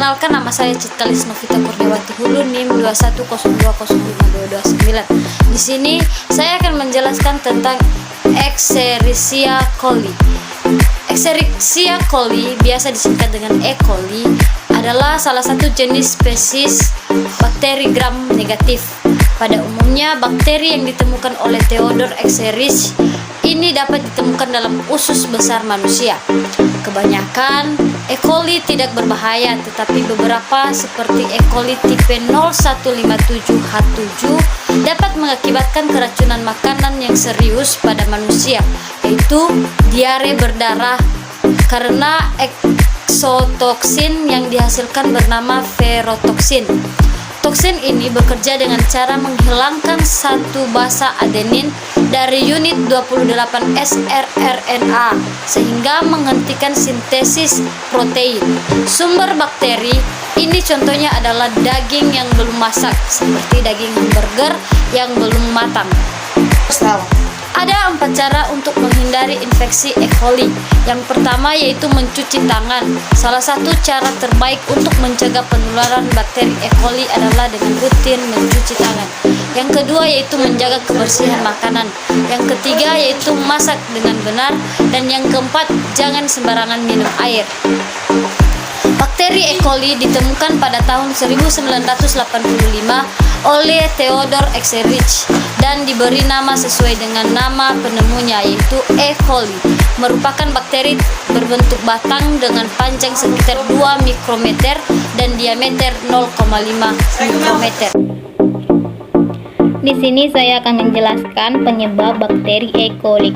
Perkenalkan, nama saya Citkalis Novita Kurniawati Hulu, NIM 210205229. Di sini saya akan menjelaskan tentang Escherichia coli. Escherichia coli, biasa disingkat dengan E. coli, adalah salah satu jenis spesies bakteri gram negatif. Pada umumnya, bakteri yang ditemukan oleh Theodor Escherichia ini dapat ditemukan dalam usus besar manusia. Kebanyakan E. coli tidak berbahaya, tetapi beberapa seperti E. coli tipe 0157H7 dapat mengakibatkan keracunan makanan yang serius pada manusia, yaitu diare berdarah karena eksotoksin yang dihasilkan bernama ferotoksin. Toksin ini bekerja dengan cara menghilangkan satu basa adenin dari unit 28S rRNA sehingga menghentikan sintesis protein. Sumber bakteri ini contohnya adalah daging yang belum masak, seperti daging hamburger yang belum matang. Ada 4 cara untuk menghindari infeksi E. coli. Yang pertama yaitu mencuci tangan. Salah satu cara terbaik untuk mencegah penularan bakteri E. coli adalah dengan rutin mencuci tangan. Yang kedua yaitu menjaga kebersihan makanan. Yang ketiga yaitu masak dengan benar. Dan yang keempat, jangan sembarangan minum air. Bakteri E. coli ditemukan pada tahun 1985 oleh Theodor Escherichia dan diberi nama sesuai dengan nama penemunya, yaitu E. coli. Merupakan bakteri berbentuk batang dengan panjang sekitar 2 mikrometer dan diameter 0,5 mikrometer. Di sini saya akan menjelaskan penyebab bakteri E. coli.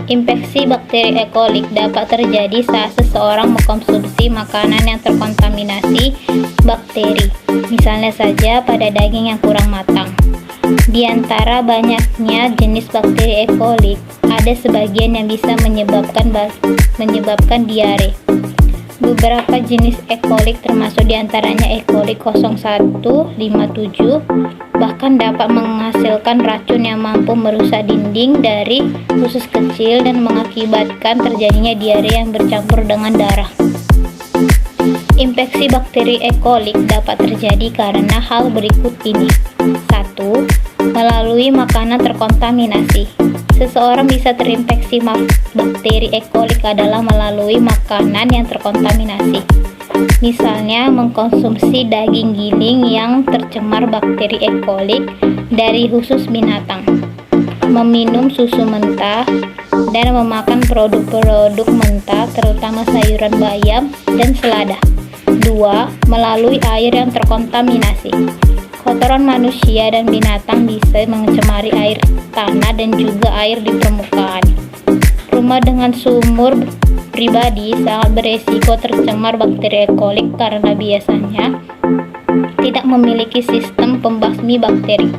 Infeksi bakteri E. coli dapat terjadi saat seseorang mengkonsumsi makanan yang terkontaminasi bakteri, misalnya saja pada daging yang kurang matang. Di antara banyaknya jenis bakteri E. coli, ada sebagian yang bisa menyebabkan diare. Beberapa jenis E. coli termasuk diantaranya E. coli 0157 bahkan dapat menghasilkan racun yang mampu merusak dinding dari usus kecil dan mengakibatkan terjadinya diare yang bercampur dengan darah. Infeksi bakteri E. coli dapat terjadi karena hal berikut ini. 1. Melalui makanan terkontaminasi. Seseorang bisa terinfeksi bakteri E. coli adalah melalui makanan yang terkontaminasi. Misalnya mengkonsumsi daging giling yang tercemar bakteri E. coli dari usus binatang, meminum susu mentah, dan memakan produk-produk mentah terutama sayuran bayam dan selada. 2. Melalui air yang terkontaminasi. Kotoran manusia dan binatang bisa mencemari air tanah dan juga air di permukaan. Rumah dengan sumur pribadi sangat beresiko tercemar bakteri E. coli karena biasanya tidak memiliki sistem pembasmi bakteri.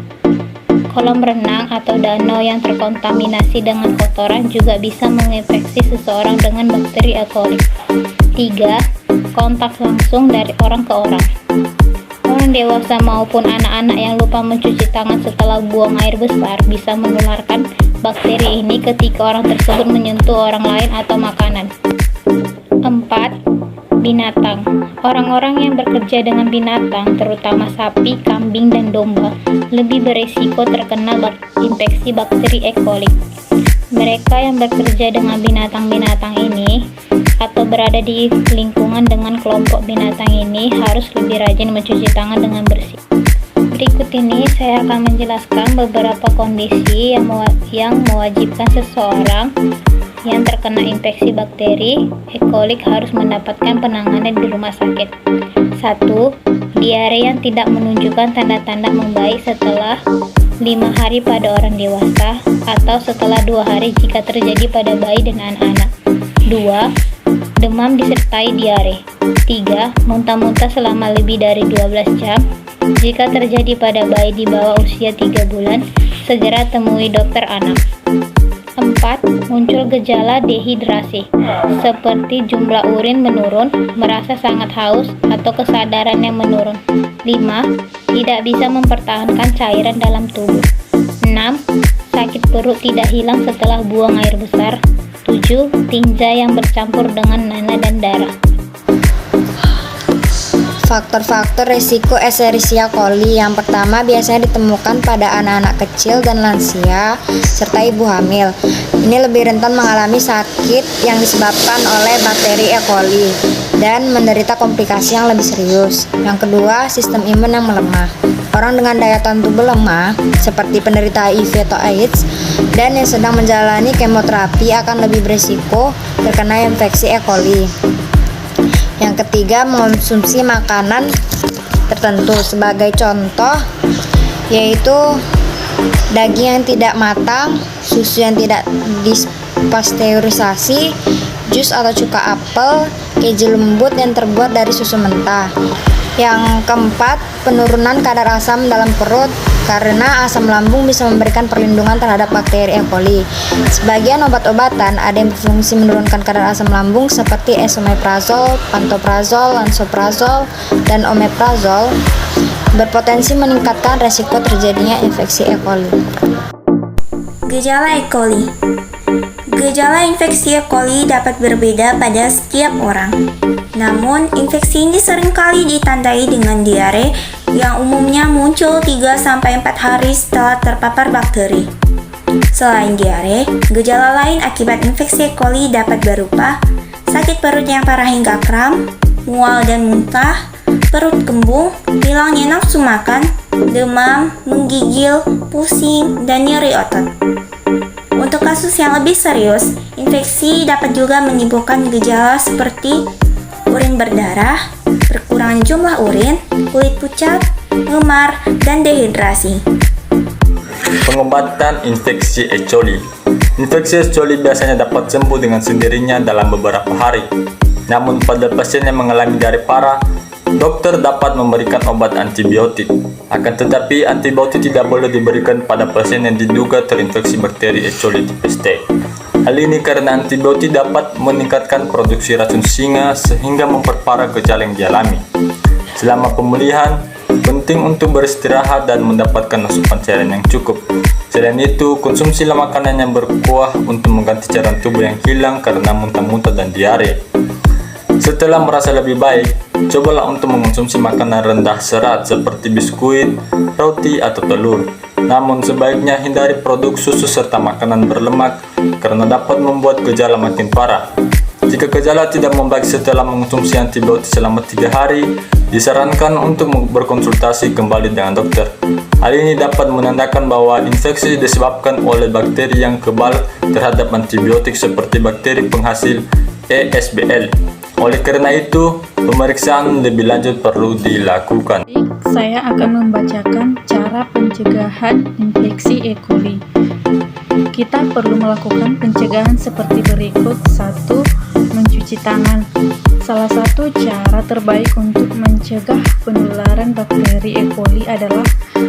Kolam renang atau danau yang terkontaminasi dengan kotoran juga bisa menginfeksi seseorang dengan bakteri E. coli. 3. Kontak langsung dari orang ke orang. Orang dewasa maupun anak-anak yang lupa mencuci tangan setelah buang air besar bisa menularkan bakteri ini ketika orang tersebut menyentuh orang lain atau makanan. 4. Binatang. Orang-orang yang bekerja dengan binatang, terutama sapi, kambing, dan domba, lebih beresiko terkena infeksi bakteri E. coli. Mereka yang bekerja dengan binatang-binatang ini atau berada di lingkungan dengan kelompok binatang ini harus lebih rajin mencuci tangan dengan bersih. Berikut ini saya akan menjelaskan beberapa kondisi yang mewajibkan seseorang yang terkena infeksi bakteri E. coli harus mendapatkan penanganan di rumah sakit. 1. Diare yang tidak menunjukkan tanda-tanda membaik setelah 5 hari pada orang dewasa atau setelah 2 hari jika terjadi pada bayi dan anak-anak. 2. Demam disertai diare. 3. Muntah-muntah selama lebih dari 12 jam. Jika terjadi pada bayi di bawah usia 3 bulan, segera temui dokter anak. 4. Muncul gejala dehidrasi, seperti jumlah urin menurun, merasa sangat haus, atau kesadaran yang menurun. 5. Tidak bisa mempertahankan cairan dalam tubuh. 6. Sakit perut tidak hilang setelah buang air besar. 7. Tinja yang bercampur dengan nanah dan darah. faktor-faktor risiko Escherichia coli. Yang pertama biasanya ditemukan pada anak-anak kecil dan lansia serta ibu hamil. Ini lebih rentan mengalami sakit yang disebabkan oleh bakteri E. coli dan menderita komplikasi yang lebih serius. Yang kedua, sistem imun yang melemah. Orang dengan daya tahan tubuh lemah seperti penderita HIV atau AIDS dan yang sedang menjalani kemoterapi akan lebih berisiko terkena infeksi E. coli. Yang ketiga, mengonsumsi makanan tertentu. Sebagai contoh, yaitu daging yang tidak matang, susu yang tidak dipasteurisasi, jus atau cuka apel, keju lembut yang terbuat dari susu mentah. Yang keempat, penurunan kadar asam dalam perut karena asam lambung bisa memberikan perlindungan terhadap bakteri E. coli. Sebagian obat-obatan ada yang berfungsi menurunkan kadar asam lambung seperti esomeprazol, pantoprazol, lansoprazol, dan omeprazol berpotensi meningkatkan resiko terjadinya infeksi E. coli. Gejala E. coli. Gejala infeksi E. coli dapat berbeda pada setiap orang. Namun, infeksi ini seringkali ditandai dengan diare yang umumnya muncul 3-4 hari setelah terpapar bakteri. Selain diare, gejala lain akibat infeksi E. coli dapat berupa sakit perut yang parah hingga kram, mual dan muntah, perut kembung, hilangnya nafsu makan, demam, menggigil, pusing, dan nyeri otot. Untuk kasus yang lebih serius, infeksi dapat juga menimbulkan gejala seperti urin berdarah, berkurang jumlah urin, kulit pucat, memar, dan dehidrasi. Pengobatan infeksi E. coli. Infeksi E. coli biasanya dapat sembuh dengan sendirinya dalam beberapa hari. Namun pada pasien yang mengalami diare parah, dokter dapat memberikan obat antibiotik. Akan tetapi antibiotik tidak boleh diberikan pada pasien yang diduga terinfeksi bakteri E. coli tipes T. Hal ini karena antibiotik dapat meningkatkan produksi racun singa sehingga memperparah gejala yang dialami. Selama pemulihan, penting untuk beristirahat dan mendapatkan asupan cairan yang cukup. Selain itu, konsumsilah makanan yang berkuah untuk mengganti cairan tubuh yang hilang karena muntah-muntah dan diare. Setelah merasa lebih baik, cobalah untuk mengonsumsi makanan rendah serat seperti biskuit, roti, atau telur. Namun sebaiknya hindari produk susu serta makanan berlemak karena dapat membuat gejala makin parah. Jika gejala tidak membaik setelah mengonsumsi antibiotik selama 3 hari, disarankan untuk berkonsultasi kembali dengan dokter. Hal ini dapat menandakan bahwa infeksi disebabkan oleh bakteri yang kebal terhadap antibiotik seperti bakteri penghasil ESBL. Oleh karena itu, pemeriksaan lebih lanjut perlu dilakukan. Saya akan membacakan cara pencegahan infeksi E. coli. Kita perlu melakukan pencegahan seperti berikut. 1. Mencuci tangan. Salah satu cara terbaik untuk mencegah penularan bakteri E. coli adalah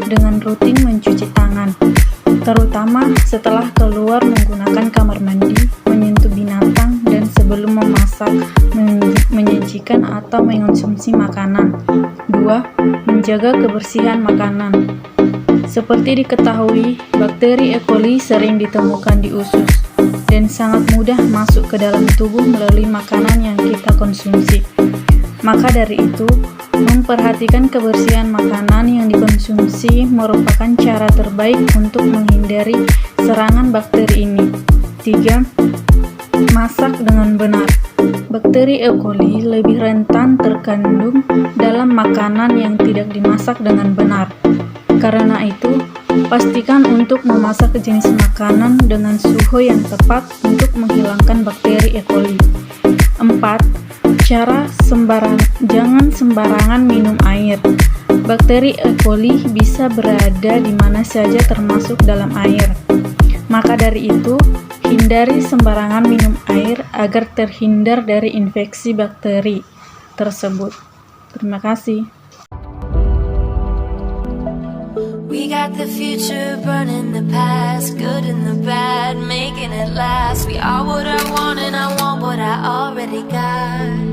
dengan rutin mencuci tangan, terutama setelah keluar menggunakan kamar mandi, menyentuh binatang, dan sebelum memasak, menyajikan atau mengonsumsi makanan. 2. Menjaga kebersihan makanan. Seperti diketahui, bakteri E. coli sering ditemukan di usus dan sangat mudah masuk ke dalam tubuh melalui makanan yang kita konsumsi. Maka dari itu, memperhatikan kebersihan makanan yang dikonsumsi merupakan cara terbaik untuk menghindari serangan bakteri ini. 3. Masak dengan benar. Bakteri E. coli lebih rentan terkandung dalam makanan yang tidak dimasak dengan benar. Karena itu, pastikan untuk memasak jenis makanan dengan suhu yang tepat untuk menghilangkan bakteri E. coli. 4. Jangan sembarangan minum air. Bakteri E. coli bisa berada di mana saja termasuk dalam air. Maka dari itu, hindari sembarangan minum air agar terhindar dari infeksi bakteri tersebut. Terima kasih. We got the future burning the past, good and the bad, making it last. We are what I want and I want what I already got.